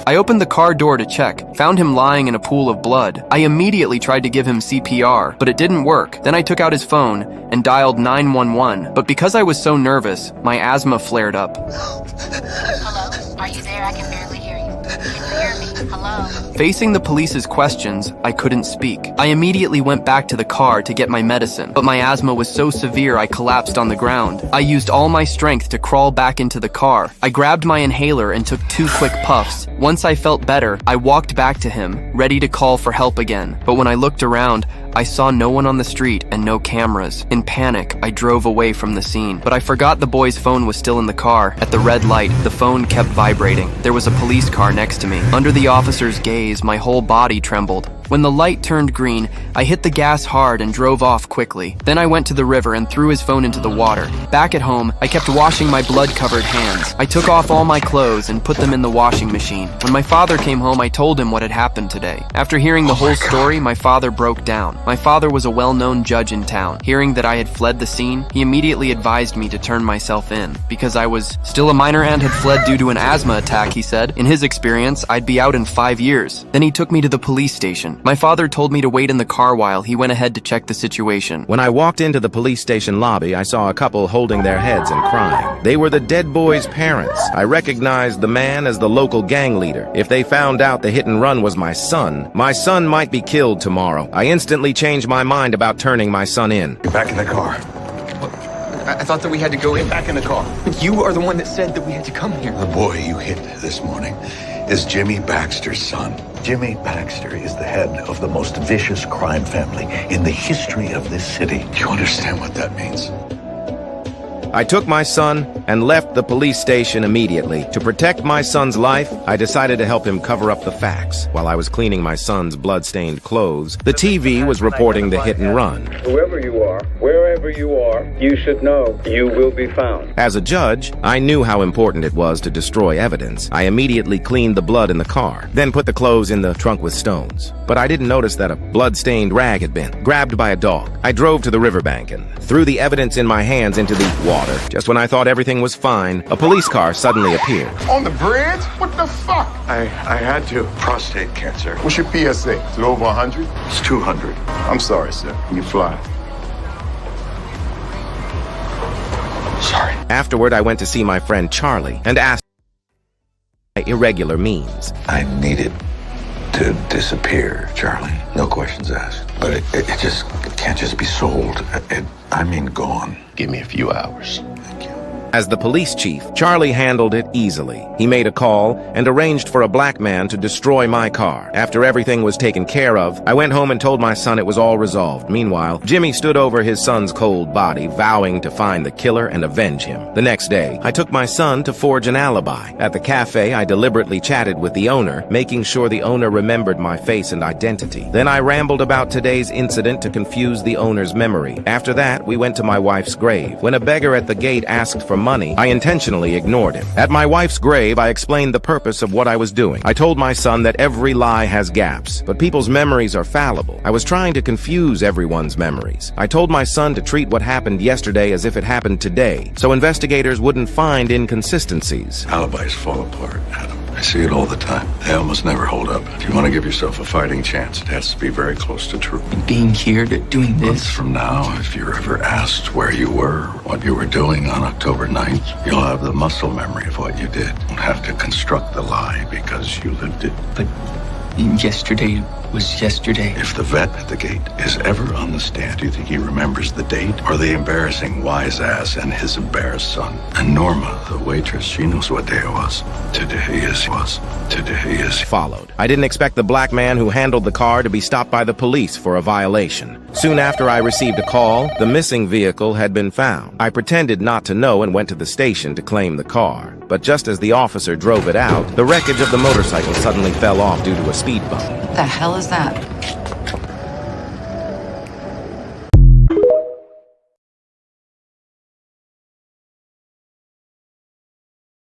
I opened the car door to check, found him lying in a pool of blood. I immediately tried to give him CPR, but it didn't work. Then I took out his phone and dialed 911, but because I was so nervous, my asthma flared up. Hello? Are you there? I can barely hear you. Can you hear me? Hello? Facing the police's questions, I couldn't speak. I immediately went back to the car to get my medicine, but my asthma was so severe I collapsed on the ground. I used all my strength to crawl back into the car. I grabbed my inhaler and took 2 quick puffs. Once I felt better, I walked back to him, ready to call for help again. But when I looked around, I saw no one on the street and no cameras. In panic, I drove away from the scene. But I forgot the boy's phone was still in the car. At the red light, the phone kept vibrating. There was a police car next to me. Under the officer's gaze, my whole body trembled. When the light turned green, I hit the gas hard and drove off quickly. Then I went to the river and threw his phone into the water. Back at home, I kept washing my blood-covered hands. I took off all my clothes and put them in the washing machine. When my father came home, I told him what had happened today. After hearing the whole story, my father broke down. My father was a well-known judge in town. Hearing that I had fled the scene, he immediately advised me to turn myself in. Because I was still a minor and had fled due to an asthma attack, he said. In his experience, I'd be out in 5 years. Then he took me to the police station. My father told me to wait in the car while he went ahead to check the situation. When I walked into the police station lobby, I saw a couple holding their heads and crying. They were the dead boy's parents. I recognized the man as the local gang leader. If they found out the hit and run was my son might be killed tomorrow. I instantly changed my mind about turning my son in. Get back in the car. I thought that we had to go in. Back in the car. But you are the one that said that we had to come here. The boy you hit this morning is Jimmy Baxter's son. Jimmy Baxter is the head of the most vicious crime family in the history of this city. Do you understand what that means? I took my son and left the police station immediately. To protect my son's life, I decided to help him cover up the facts. While I was cleaning my son's blood-stained clothes, the TV was reporting the hit and run. Whoever you are, wherever you are, you should know you will be found. As a judge, I knew how important it was to destroy evidence. I immediately cleaned the blood in the car, then put the clothes in the trunk with stones. But I didn't notice that a blood-stained rag had been grabbed by a dog. I drove to the riverbank and threw the evidence in my hands into the water. Just when I thought everything was fine, a police car suddenly appeared. On the bridge? What the fuck? I had to. Prostate cancer. What's your PSA? Is it over 100? It's 200. I'm sorry, sir. You fly. Sorry. Afterward, I went to see my friend Charlie and asked my irregular means. I needed to disappear, Charlie. No questions asked. But it just can't just be sold. I mean gone. Give me a few hours. Thank you. As the police chief, Charlie handled it easily. He made a call and arranged for a black man to destroy my car. After everything was taken care of, I went home and told my son it was all resolved. Meanwhile, Jimmy stood over his son's cold body, vowing to find the killer and avenge him. The next day, I took my son to forge an alibi. At the cafe, I deliberately chatted with the owner, making sure the owner remembered my face and identity. Then I rambled about today's incident to confuse the owner's memory. After that, we went to my wife's grave. When a beggar at the gate asked for money, I intentionally ignored him. At my wife's grave, I explained the purpose of what I was doing. I told my son that every lie has gaps, but people's memories are fallible. I was trying to confuse everyone's memories. I told my son to treat what happened yesterday as if it happened today, so investigators wouldn't find inconsistencies. Alibis fall apart, Adam. I see it all the time. They almost never hold up. If you want to give yourself a fighting chance, it has to be very close to true. Being here, doing Months this. from now, if you're ever asked where you were, what you were doing on October 9th, you'll have the muscle memory of what you did. You won't have to construct the lie because you lived it. But yesterday was yesterday. If the vet at the gate is ever on the stand, do you think he remembers the date or the embarrassing wise ass and his embarrassed son? And Norma, the waitress, she knows what day it was. Today is Followed. I didn't expect the black man who handled the car to be stopped by the police for a violation. Soon after I received a call, the missing vehicle had been found. I pretended not to know and went to the station to claim the car. But just as the officer drove it out, the wreckage of the motorcycle suddenly fell off due to a speed bump. What the hell is that?